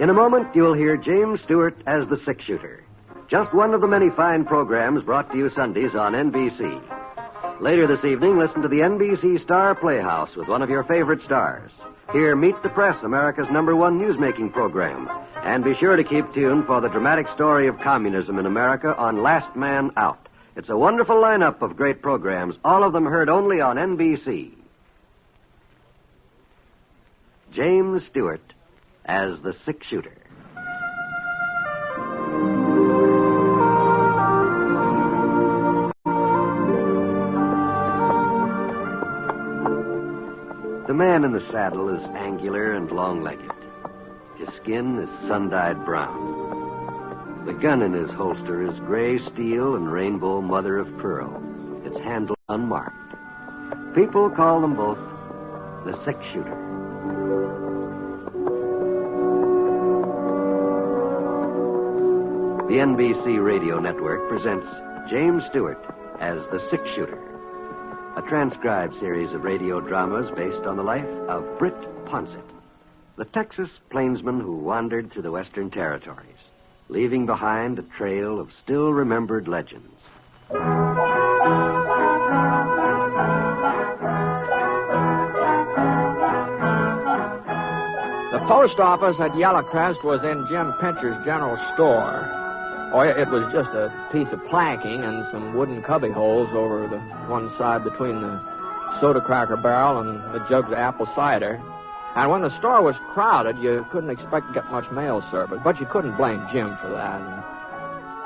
In a moment, you'll hear James Stewart as the six-shooter. Just one of the many fine programs brought to you Sundays on NBC. Later this evening, listen to the NBC Star Playhouse with one of your favorite stars. Hear Meet the Press, America's #1 newsmaking program. And be sure to keep tuned for the dramatic story of communism in America on Last Man Out. It's a wonderful lineup of great programs, all of them heard only on NBC. James Stewart as the six-shooter. The man in the saddle is angular and long-legged. His skin is sun-dyed brown. The gun in his holster is gray steel and rainbow mother of pearl, its handle unmarked. People call them both the six-shooter. The NBC Radio Network presents James Stewart as the six-shooter, a transcribed series of radio dramas based on the life of Britt Ponset, the Texas plainsman who wandered through the Western Territories, leaving behind a trail of still-remembered legends. The post office at Yellowcrest was in Jim Pincher's general store. Oh, it was just a piece of planking and some wooden cubby holes over the one side between the soda cracker barrel and the jugs of apple cider. And when the store was crowded, you couldn't expect to get much mail service, but you couldn't blame Jim for that.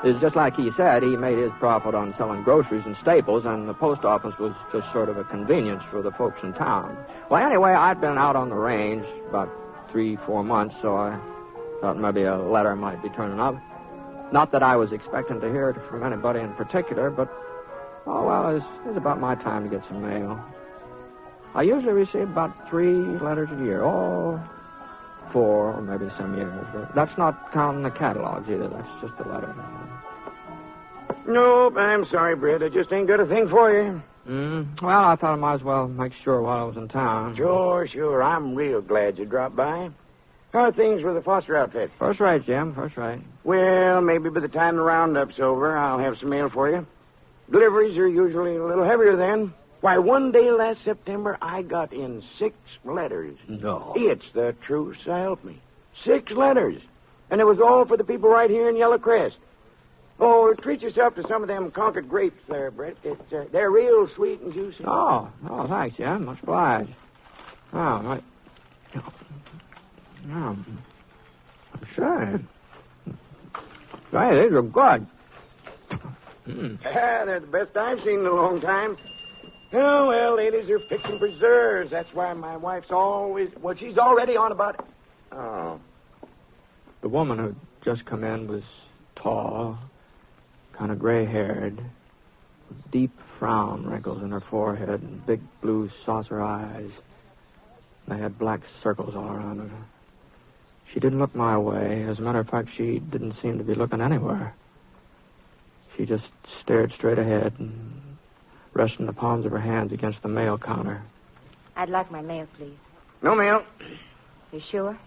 It was just like he said, he made his profit on selling groceries and staples, and the post office was just sort of a convenience for the folks in town. Well, anyway, I'd been out on the range about 3-4 months, so I thought maybe a letter might be turning up. Not that I was expecting to hear it from anybody in particular, but, oh, well, it was about my time to get some mail. I usually receive about 3 letters a year. Oh, 4 or maybe some years. But that's not counting the catalogs either. That's just a letter. Nope, I'm sorry, Britt. I just ain't got a thing for you. Well, I thought I might as well make sure while I was in town. Sure. I'm real glad you dropped by. How are things with the Foster outfit? First rate, Jim. First rate. Well, maybe by the time the roundup's over, I'll have some mail for you. Deliveries are usually a little heavier then. Why, one day last September, I got in 6 letters. No. It's the truth, so help me. 6 letters. And it was all for the people right here in Yellowcrest. Oh, treat yourself to some of them Concord grapes there, Brett. They're real sweet and juicy. Oh, thanks, Jim. Much obliged. Oh, right. I'm sure. Hey, these are good. Yeah, they're the best I've seen in a long time. Oh, well, ladies are fixing preserves. That's why my wife's always... Well, she's already on about it. Oh. The woman who'd just come in was tall, kind of gray-haired, with deep frown wrinkles in her forehead and big blue saucer eyes. They had black circles all around her. She didn't look my way. As a matter of fact, she didn't seem to be looking anywhere. She just stared straight ahead and resting the palms of her hands against the mail counter. I'd like my mail, please. No mail. You sure?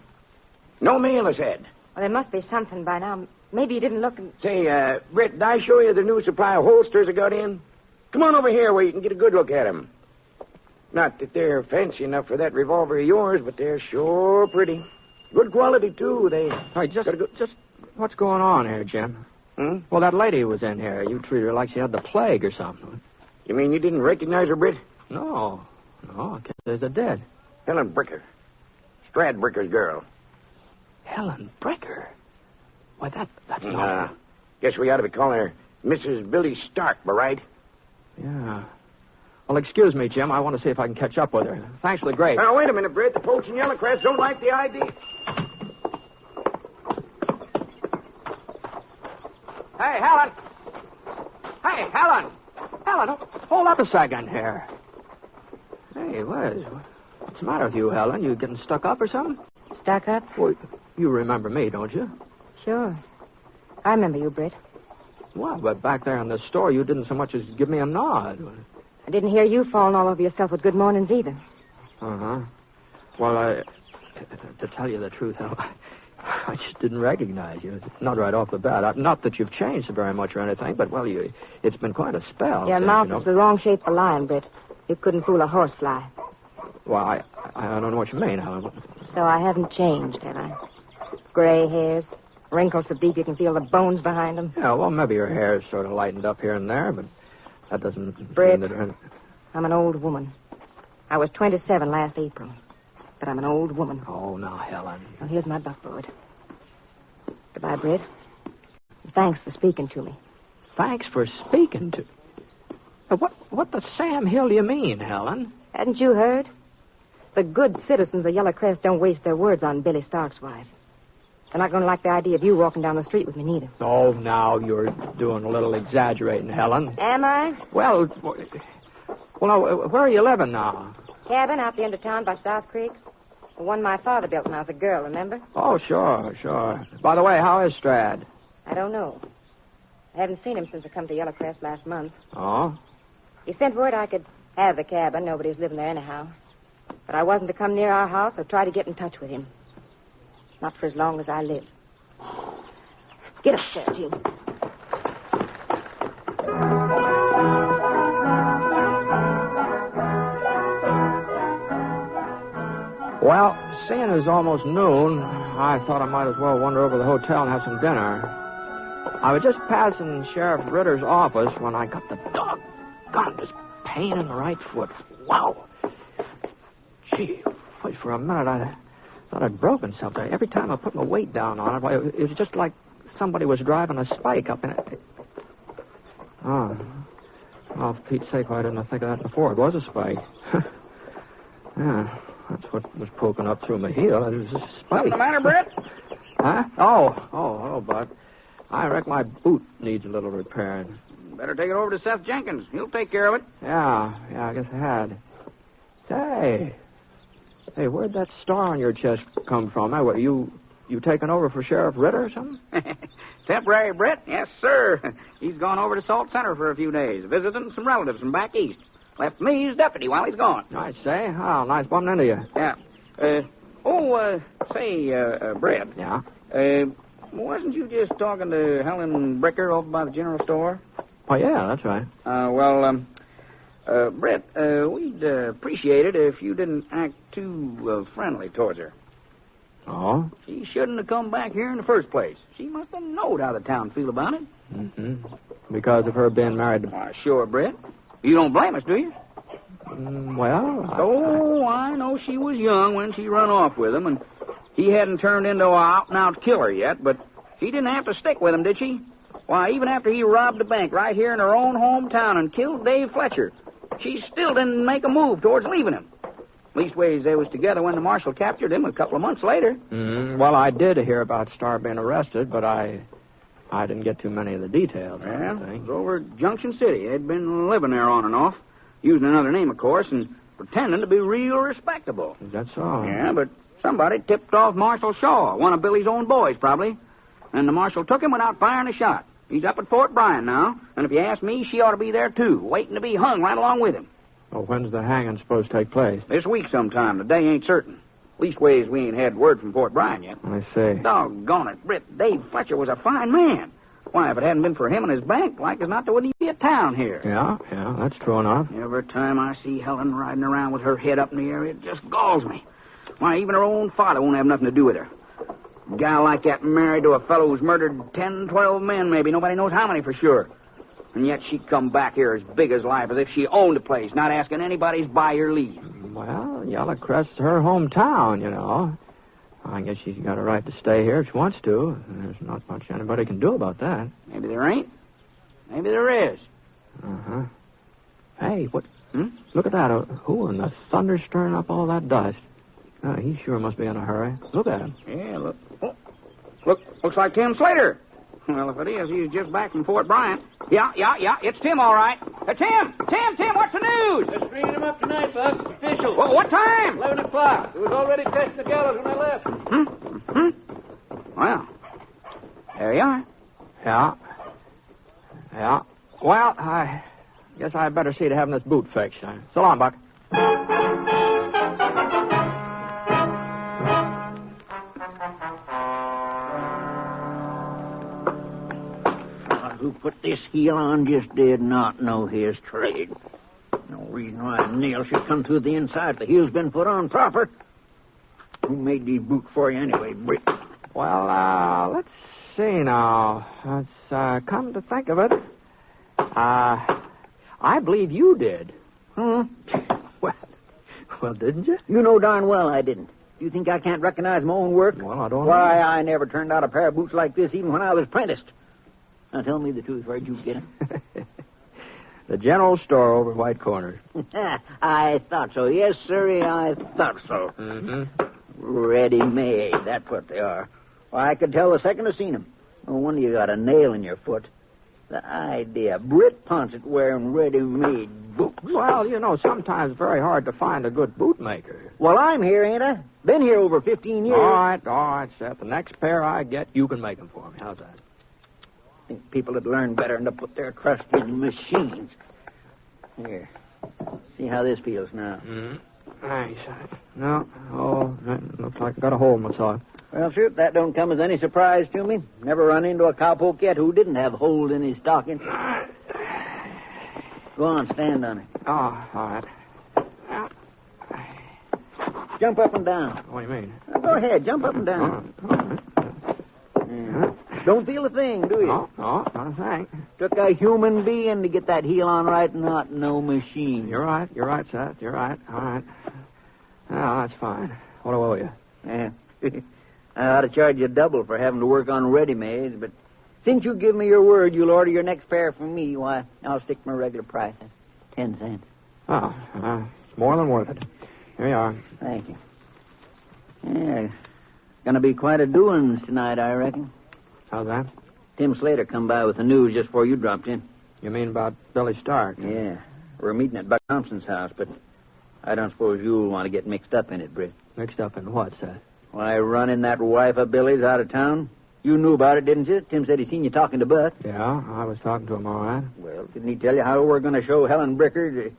No mail, I said. Well, there must be something by now. Maybe you didn't look and... Say, Britt, did I show you the new supply of holsters I got in? Come on over here where you can get a good look at them. Not that they're fancy enough for that revolver of yours, but they're sure pretty. Good quality, too. Hey, just what's going on here, Jim? Well, that lady who was in here, you treated her like she had the plague or something. You mean you didn't recognize her, Britt? No, I guess there's a dead. Helen Bricker. Stradbricker's girl. Helen Bricker? Why, that's not... Guess we ought to be calling her Mrs. Billy Stark, by right? Yeah. Well, excuse me, Jim. I want to see if I can catch up with her. Thanks for the grape. Now, wait a minute, Britt. The folks in Yellowcrest don't like the idea. Hey, Helen! Hey, Helen! Helen, hold up a second here. Hey, what's the matter with you, Helen? You getting stuck up or something? Stuck up? Well, you remember me, don't you? Sure. I remember you, Britt. Well, but back there in the store, you didn't so much as give me a nod. I didn't hear you falling all over yourself with good mornings either. Uh-huh. Well, to tell you the truth, I just didn't recognize you. Not right off the bat. Not that you've changed very much or anything, but, well, it's been quite a spell. Your since, mouth is the wrong shape for lion, Britt. You couldn't fool a horsefly. Well, I don't know what you mean, Helen. So I haven't changed, have I? Gray hairs, wrinkles so deep you can feel the bones behind them. Yeah, well, maybe your hair's sort of lightened up here and there, but that doesn't Britt, mean that... I'm an old woman. I was 27 last April, but I'm an old woman. Oh, now, Helen. Well, here's my buckboard. Goodbye, Britt. Thanks for speaking to me. Thanks for speaking to... What the Sam Hill do you mean, Helen? Hadn't you heard? The good citizens of Yellow Crest don't waste their words on Billy Stark's wife. They're not going to like the idea of you walking down the street with me, neither. Oh, now you're doing a little exaggerating, Helen. Am I? Well, now, where are you living now? Cabin out the end of town by South Creek. The one my father built when I was a girl, remember? Oh, sure. By the way, how is Strad? I don't know. I haven't seen him since I come to Yellow Crest last month. Oh? He sent word I could have the cabin. Nobody's living there anyhow. But I wasn't to come near our house or try to get in touch with him. Not for as long as I live. Get upstairs, Gene. Well, seeing it's almost noon, I thought I might as well wander over to the hotel and have some dinner. I was just passing Sheriff Ritter's office when I got the doggone pain in the right foot. Wow. Gee, for a minute I thought I'd broken something. Every time I put my weight down on it, it was just like somebody was driving a spike up in it. Oh, for Pete's sake, why didn't I think of that before? It was a spike. Yeah, that's what was poking up through my heel. It was a spike. What's the matter, Britt? Huh? Oh, Bud. I reckon my boot needs a little repairing. Better take it over to Seth Jenkins. He'll take care of it. Yeah, I guess I had. Hey, where'd that star on your chest come from? What, you taking over for Sheriff Ritter or something? Temporary, Britt? Yes, sir. He's gone over to Salt Center for a few days, visiting some relatives from back east. Left me as deputy while he's gone. I say. Oh, nice bumping into you. Yeah. Britt. Yeah? Wasn't you just talking to Helen Bricker over by the general store? Oh, yeah, that's right. Britt, we'd appreciate it if you didn't act too friendly towards her. Oh? She shouldn't have come back here in the first place. She must have known how the town feel about it. Mm-hmm. Because of her being married to... Why, sure, Britt. You don't blame us, do you? Well... I know she was young when she run off with him, and he hadn't turned into an out-and-out killer yet, but she didn't have to stick with him, did she? Why, even after he robbed a bank right here in her own hometown and killed Dave Fletcher, she still didn't make a move towards leaving him. Leastways, they was together when the marshal captured him a couple of months later. Mm-hmm. Well, I did hear about Star being arrested, but I didn't get too many of the details. Well, it was over at Junction City. They'd been living there on and off, using another name, of course, and pretending to be real respectable. Is that so? Yeah, but somebody tipped off Marshal Shaw, one of Billy's own boys, probably. And the marshal took him without firing a shot. He's up at Fort Bryan now, and if you ask me, she ought to be there, too, waiting to be hung right along with him. Well, when's the hanging supposed to take place? This week sometime. The day ain't certain. Leastways, we ain't had word from Fort Bryan yet. I see. Doggone it, Britt. Dave Fletcher was a fine man. Why, if it hadn't been for him and his bank, like as not, there wouldn't even be a town here. Yeah, that's true enough. Every time I see Helen riding around with her head up in the air, it just galls me. Why, even her own father won't have nothing to do with her. A gal like that married to a fellow who's murdered 10, 12 men, maybe. Nobody knows how many for sure. And yet she'd come back here as big as life, as if she owned the place, not asking anybody's buy or leave. Well, Yellow Crest's her hometown, you know. I guess she's got a right to stay here if she wants to. There's not much anybody can do about that. Maybe there ain't. Maybe there is. Uh-huh. Hey, what? Look at that. Who in the thunder's stirring up all that dust? Oh, he sure must be in a hurry. Look at him. Yeah, look. Oh, looks like Tim Slater. Well, if it is, he's just back from Fort Bryan. Yeah, it's Tim, all right. Tim, what's the news? They're stringing him up tonight, Buck. It's official. What time? 11 o'clock. It was already testing the gallows when I left. Well, there you are. Yeah. Well, I guess I'd better see to having this boot fixed. So long, Buck. who put this heel on just did not know his trade. No reason why a nail should come through the inside if the heel's been put on proper. Who made these boots for you anyway, Britt? Well, let's see now. Let's come to think of it. I believe you did. Hmm? Well, didn't you? You know darn well I didn't. You think I can't recognize my own work? Well, I don't Why, know. I never turned out a pair of boots like this even when I was apprenticed. Now, tell me the truth. Where'd you get them? The general store over White Corners. I thought so. Yes, sir, I thought so. Mm-hmm. Ready-made. That's what they are. Well, I could tell the second I seen them. No wonder you got a nail in your foot. The idea. Britt Ponsett wearing ready-made boots. Well, you know, sometimes it's very hard to find a good bootmaker. Well, I'm here, ain't I? Been here over 15 years. All right, Seth. The next pair I get, you can make them for me. How's that? I think people would learn better than to put their trust in machines. Here. See how this feels now. Mm-hmm. Thanks. No. Oh, that looks like I got a hole in my sock. Well, sir, that don't come as any surprise to me. Never run into a cowpoke yet who didn't have holes in his stocking. Go on, stand on it. Oh, all right. Jump up and down. What do you mean? Go ahead, jump up and down. Yeah. Don't feel a thing, do you? No, not a thing. Took a human being to get that heel on right, not no machine. You're right, Seth. You're right. All right. Oh, that's fine. What do I owe you? Yeah. I ought to charge you double for having to work on ready-mades, but since you give me your word you'll order your next pair from me, why, I'll stick my regular price. That's 10 cents. Oh, it's more than worth it. Here you are. Thank you. Yeah, gonna be quite a doings tonight, I reckon. How's that? Tim Slater come by with the news just before you dropped in. You mean about Billy Stark? Yeah. We're meeting at Buck Thompson's house, but I don't suppose you'll want to get mixed up in it, Britt. Mixed up in what, Seth? Why, running that wife of Billy's out of town. You knew about it, didn't you? Tim said he seen you talking to Buck. Yeah, I was talking to him, all right. Well, didn't he tell you how we're going to show Helen Bricker,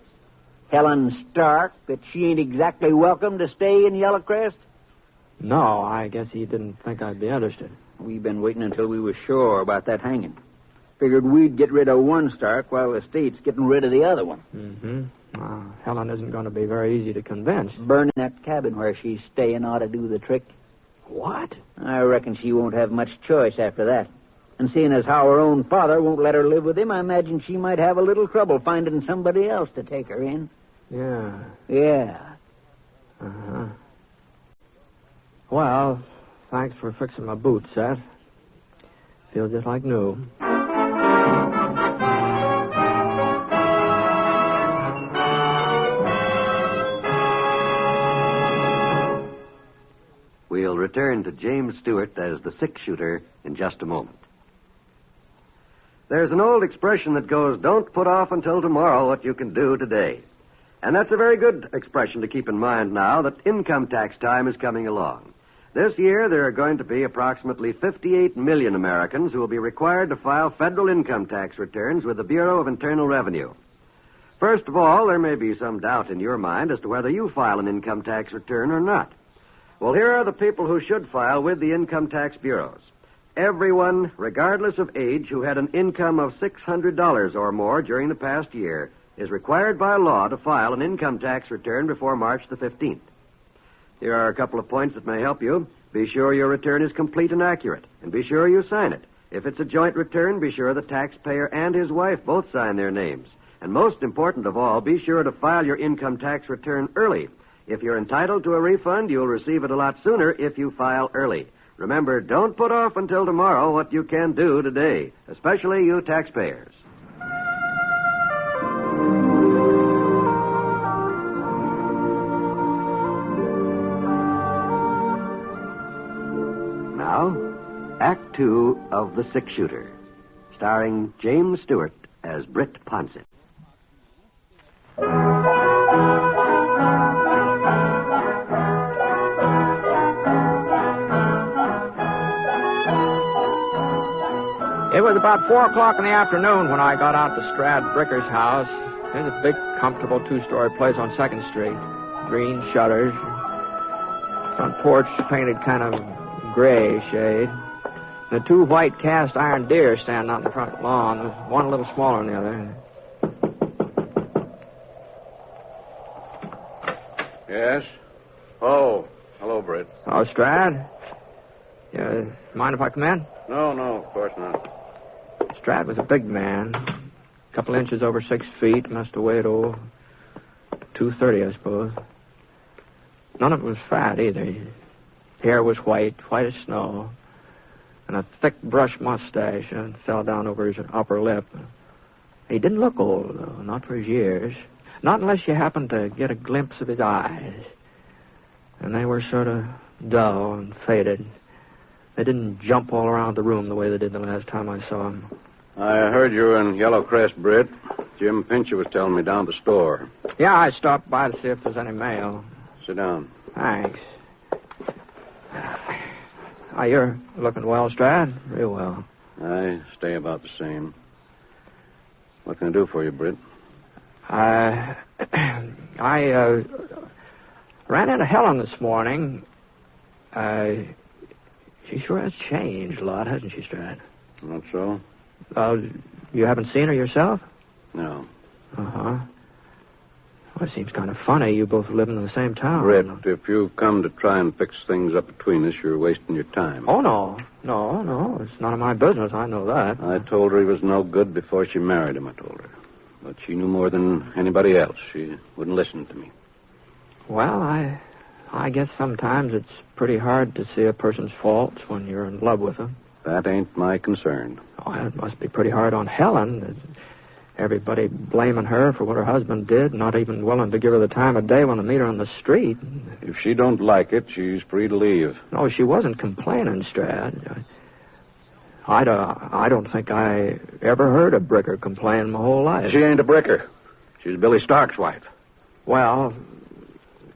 Helen Stark, that she ain't exactly welcome to stay in Yellowcrest? No, I guess he didn't think I'd be interested. We've been waiting until we were sure about that hanging. Figured we'd get rid of one Stark while the state's getting rid of the other one. Mm-hmm. Helen isn't going to be very easy to convince. Burning that cabin where she's staying ought to do the trick. What? I reckon she won't have much choice after that. And seeing as how her own father won't let her live with him, I imagine she might have a little trouble finding somebody else to take her in. Yeah. Yeah. Uh-huh. Well, thanks for fixing my boots, Seth. Feel just like new. We'll return to James Stewart as the six-shooter in just a moment. There's an old expression that goes, don't put off until tomorrow what you can do today. And that's a very good expression to keep in mind now that income tax time is coming along. This year, there are going to be approximately 58 million Americans who will be required to file federal income tax returns with the Bureau of Internal Revenue. First of all, there may be some doubt in your mind as to whether you file an income tax return or not. Well, here are the people who should file with the income tax bureaus. Everyone, regardless of age, who had an income of $600 or more during the past year is required by law to file an income tax return before March the 15th. Here are a couple of points that may help you. Be sure your return is complete and accurate, and be sure you sign it. If it's a joint return, be sure the taxpayer and his wife both sign their names. And most important of all, be sure to file your income tax return early. If you're entitled to a refund, you'll receive it a lot sooner if you file early. Remember, don't put off until tomorrow what you can do today, especially you taxpayers. Now, Act 2 of The Six-Shooter, starring James Stewart as Britt Ponsett. It was about 4 o'clock in the afternoon when I got out to Strad Bricker's house. There's a big, comfortable 2-story place on 2nd Street. Green shutters. Front porch painted kind of gray shade. The 2 white cast iron deer stand out in the front lawn, one a little smaller than the other. Yes? Oh, hello, Britt. Oh, Strad? Yeah, mind if I come in? No, of course not. Strad was a big man. A couple inches over 6 feet. Must have weighed, 230, I suppose. None of it was fat, either. His hair was white as snow. And a thick brush mustache fell down over his upper lip. He didn't look old, though, not for his years. Not unless you happened to get a glimpse of his eyes. And they were sort of dull and faded. They didn't jump all around the room the way they did the last time I saw him. I heard you were in Yellow Crest, Britt. Jim Pincher was telling me down at the store. Yeah, I stopped by to see if there's any mail. Sit down. Thanks. You're looking well, Strad. Real well. I stay about the same. What can I do for you, Britt? I ran into Helen this morning. She sure has changed a lot, hasn't she, Strad? Not so? You haven't seen her yourself? No. Uh-huh. Well, it seems kind of funny. You both live in the same town. Britt, if you come to try and fix things up between us, you're wasting your time. Oh, no. No. It's none of my business. I know that. I told her he was no good before she married him, I told her. But she knew more than anybody else. She wouldn't listen to me. Well, I guess sometimes it's pretty hard to see a person's faults when you're in love with them. That ain't my concern. Oh, it must be pretty hard on Helen. Everybody blaming her for what her husband did, not even willing to give her the time of day when they meet her on the street. If she don't like it, she's free to leave. No, she wasn't complaining, Strad. I don't think I ever heard a bricker complain my whole life. She ain't a bricker. She's Billy Stark's wife. Well,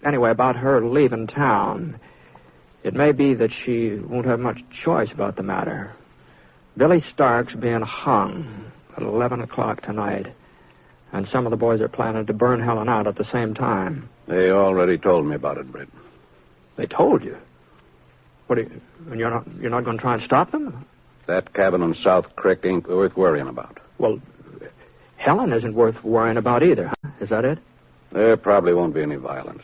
anyway, about her leaving town, it may be that she won't have much choice about the matter. Billy Stark's being hung at 11 o'clock tonight, and some of the boys are planning to burn Helen out at the same time. They already told me about it, Britt. They told you? What? And you're not going to try and stop them? That cabin on South Creek ain't worth worrying about. Well, Helen isn't worth worrying about either, huh? Is that it? There probably won't be any violence.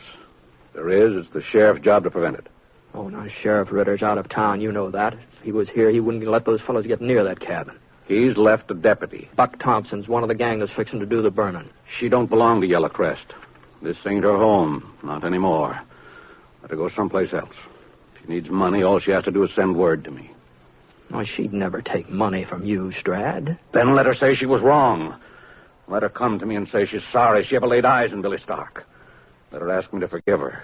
If there is, it's the sheriff's job to prevent it. Oh, now, Sheriff Ritter's out of town. You know that. If he was here, he wouldn't let those fellows get near that cabin. He's left a deputy. Buck Thompson's one of the gang that's fixing to do the burning. She don't belong to Yellow Crest. This ain't her home. Not anymore. Let her go someplace else. If she needs money, all she has to do is send word to me. Why, she'd never take money from you, Strad. Then let her say she was wrong. Let her come to me and say she's sorry she ever laid eyes on Billy Stark. Let her ask me to forgive her.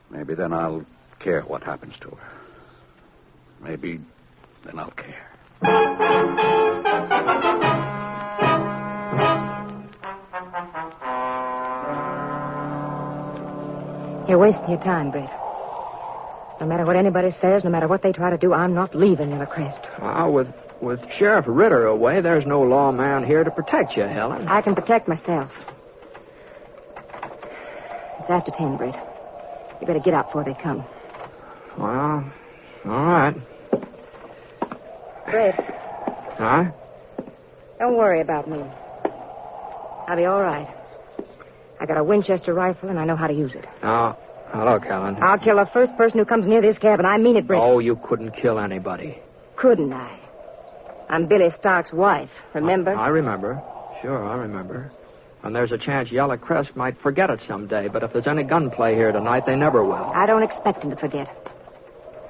Maybe then I'll care what happens to her. Maybe then I'll care. You're wasting your time, Britt. No matter what anybody says, no matter what they try to do, I'm not leaving Yellow Crest. Well, with Sheriff Ritter away, there's no lawman here to protect you, Helen. I can protect myself. It's after 10, Britt. You better get out before they come. Well, all right. Britt. Huh? Don't worry about me. I'll be all right. I got a Winchester rifle, and I know how to use it. Now, look, Helen. I'll kill the first person who comes near this cabin. I mean it, Britt. Oh, you couldn't kill anybody. Couldn't I? I'm Billy Stark's wife, remember? I remember. Sure, I remember. And there's a chance Yellow Crest might forget it someday, but if there's any gunplay here tonight, they never will. I don't expect him to forget.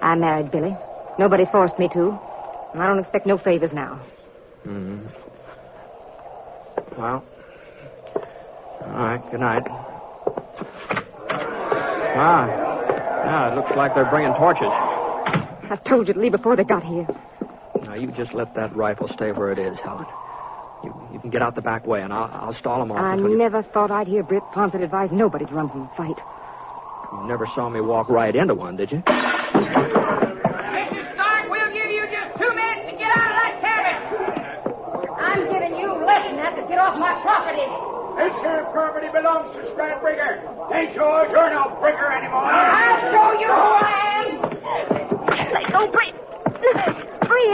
I married Billy. Nobody forced me to. And I don't expect no favors now. Mm-hmm. Well, all right, good night. Yeah, it looks like they're bringing torches. I told you to leave before they got here. Now, you just let that rifle stay where it is, Helen. You can get out the back way, and I'll stall them off. I never thought I'd hear Britt Ponset advise nobody to run from a fight. You never saw me walk right into one, did you? Mr. Stark, we'll give you just 2 minutes to get out of that cabin. I'm giving you less than that to get off my property. This here property belongs to Strad Brigger. Ain't yours. You're no Brigger anymore. I'll show you who I am. Let go, Britt.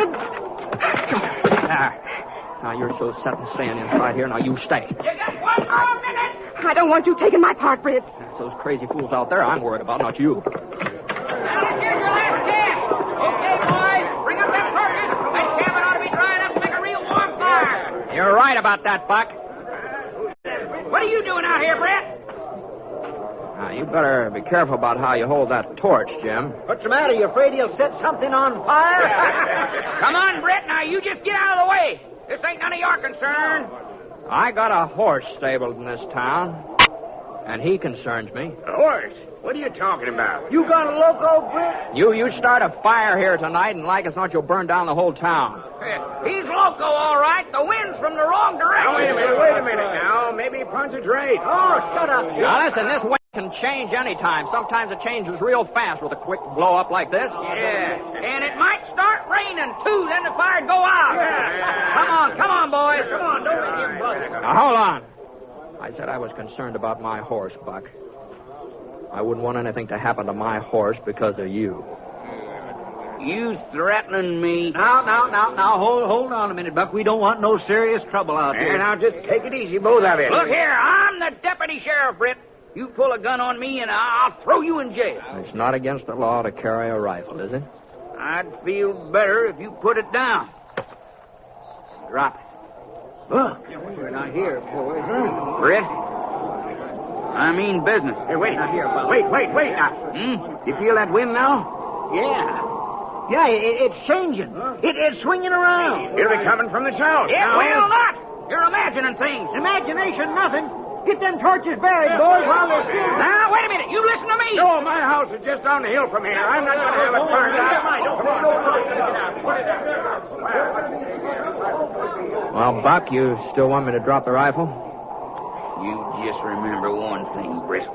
Brig. Now, you're so set and staying inside here. Now, you stay. You got one more minute. I don't want you taking my part, Brig. It's those crazy fools out there I'm worried about, not you. Now, let's hear your last chance. Okay, boys, bring up that carcass. That cabin ought to be drying up to make a real warm fire. You're right about that, Buck. What are you doing out here, Brett? Now, you better be careful about how you hold that torch, Jim. What's the matter? You afraid he'll set something on fire? Come on, Brett. Now, you just get out of the way. This ain't none of your concern. I got a horse stabled in this town, and he concerns me. A horse? What are you talking about? You got a loco, Britt? You start a fire here tonight, and like as not, you'll burn down the whole town. He's loco, all right. The wind's from the wrong direction. Now, wait a minute now. Maybe Ponce's right. Oh, shut up, Jim. Now, listen, this wind can change any time. Sometimes it changes real fast with a quick blow-up like this. Yes, and it might start raining, too. Then the fire'd go out. Come on, boys. Come on, don't let him bug. Now, hold on. I said I was concerned about my horse, Buck. I wouldn't want anything to happen to my horse because of you. You threatening me? Now, hold on a minute, Buck. We don't want no serious trouble out here. Now, just take it easy, both of you. Look here, I'm the deputy sheriff, Britt. You pull a gun on me, and I'll throw you in jail. It's not against the law to carry a rifle, is it? I'd feel better if you put it down. Drop it. Look, we're not here, boys. Britt? I mean business. Hey, wait. Not here, Buck. Wait now. You feel that wind now? Yeah, it's changing. It's swinging around. It'll be coming from the south. It will not. You're imagining things. Imagination, nothing. Get them torches buried, boys, while they're still... Now, wait a minute. You listen to me. No, my house is just down the hill from here. I'm not going to have it burned out. Well, Buck, you still want me to drop the rifle? You just remember one thing, Britt.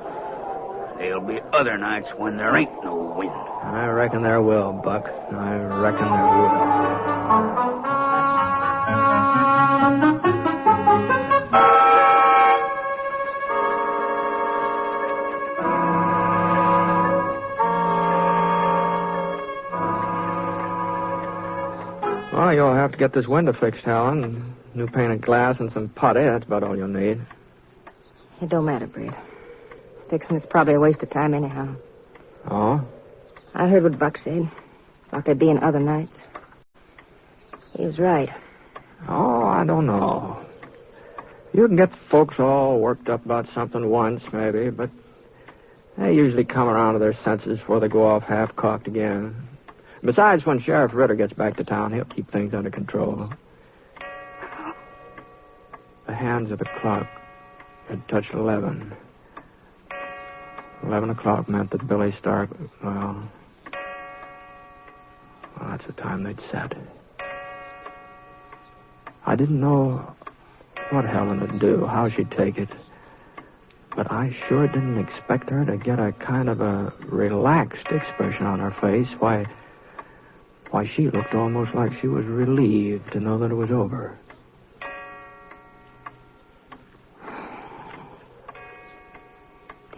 There'll be other nights when there ain't no wind. I reckon there will, Buck. I reckon there will. Well, you'll have to get this window fixed, Helen. New pane of glass and some putty. That's about all you'll need. It don't matter, Britt. Fixing it's probably a waste of time anyhow. Oh? I heard what Buck said. Like there'd be in other nights. He was right. Oh, I don't know. You can get folks all worked up about something once, maybe, but they usually come around to their senses before they go off half-cocked again. Besides, when Sheriff Ritter gets back to town, he'll keep things under control. The hands of the clock had touched 11. 11 o'clock meant that Billy Stark, well, that's the time they'd set. I didn't know what Helen would do, how she'd take it. But I sure didn't expect her to get a kind of a relaxed expression on her face. Why, she looked almost like she was relieved to know that it was over.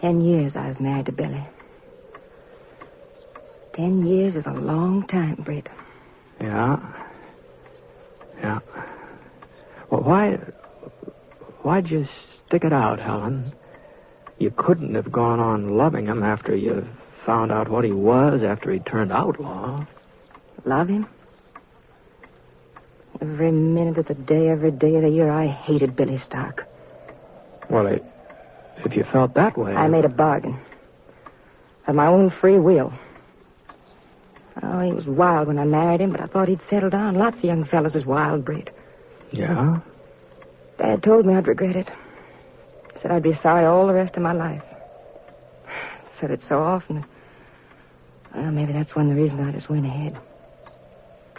$10 years I was married to Billy. 10 years is a long time, Britt. Yeah. Well, why'd you stick it out, Helen? You couldn't have gone on loving him after you found out what he was, after he turned outlaw. Love him? Every minute of the day, every day of the year, I hated Billy Stark. Well, if you felt that way... I made a bargain. Of my own free will. Oh, he was wild when I married him, but I thought he'd settle down. Lots of young fellas is wild, Britt. Yeah? Dad told me I'd regret it. Said I'd be sorry all the rest of my life. Said it so often. Well, maybe that's one of the reasons I just went ahead.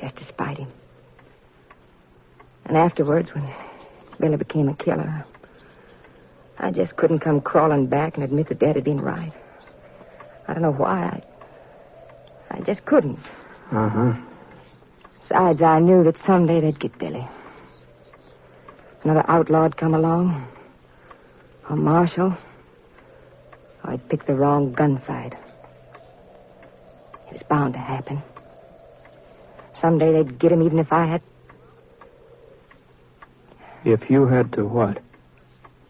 Just to spite him. And afterwards, when Billy became a killer, I just couldn't come crawling back and admit that Dad had been right. I don't know why. I just couldn't. Uh-huh. Besides, I knew that someday they'd get Billy. Another outlaw'd come along. Or Marshall. Or I'd pick the wrong gunfight. It was bound to happen. Someday they'd get him even if I had... If you had to what?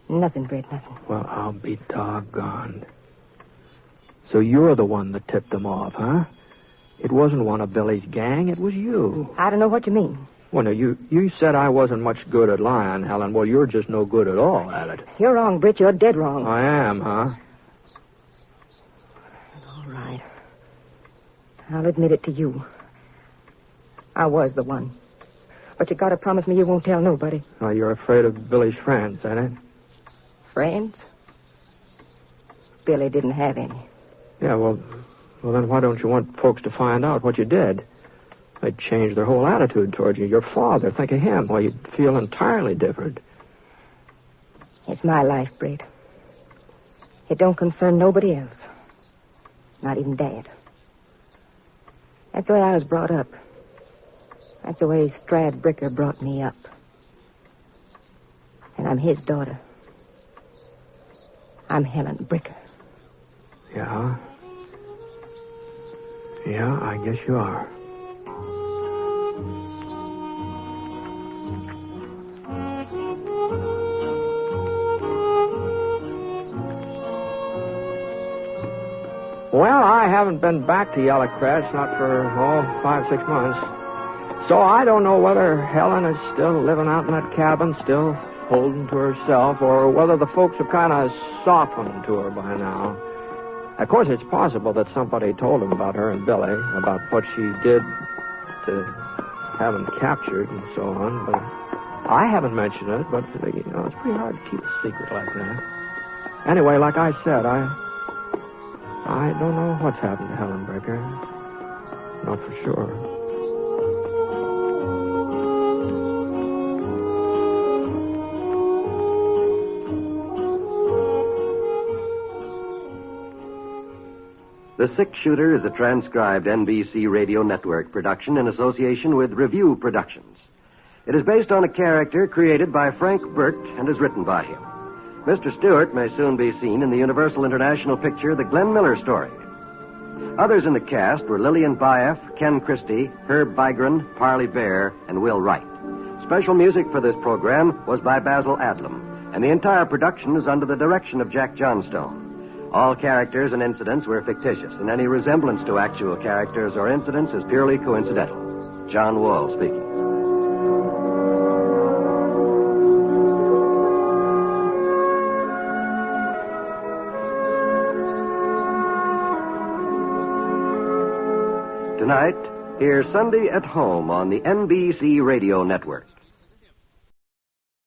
Nothing, Britt, nothing. Well, I'll be doggone. So you're the one that tipped them off, huh? It wasn't one of Billy's gang, it was you. I don't know what you mean. Well, now, you said I wasn't much good at lying, Helen. Well, you're just no good at all at it. You're wrong, Britt. You're dead wrong. I am, huh? All right. I'll admit it to you. I was the one. But you gotta promise me you won't tell nobody. Oh, you're afraid of Billy's friends, ain't it? Friends? Billy didn't have any. Yeah, well, then why don't you want folks to find out what you did? They'd change their whole attitude toward you. Your father, think of him. Well, you'd feel entirely different. It's my life, Britt. It don't concern nobody else. Not even Dad. That's the way I was brought up. That's the way Stradbricker brought me up. And I'm his daughter. I'm Helen Bricker. Yeah? Yeah, I guess you are. Well, I haven't been back to Yellow Crest, not for, 5-6 months. So I don't know whether Helen is still living out in that cabin, still holding to herself, or whether the folks have kind of softened to her by now. Of course, it's possible that somebody told them about her and Billy, about what she did to have them captured and so on, but I haven't mentioned it, but, it's pretty hard to keep a secret like that. Anyway, like I said, I don't know what's happened to Helen Bricker. Not for sure. The Six Shooter is a transcribed NBC Radio Network production in association with Review Productions. It is based on a character created by Frank Burt and is written by him. Mr. Stewart may soon be seen in the Universal International picture The Glenn Miller Story. Others in the cast were Lillian Baeff, Ken Christie, Herb Bygren, Parley Bear, and Will Wright. Special music for this program was by Basil Adlam, and the entire production is under the direction of Jack Johnstone. All characters and incidents were fictitious, and any resemblance to actual characters or incidents is purely coincidental. John Wall speaking. Tonight, hear Sunday at Home on the NBC Radio Network.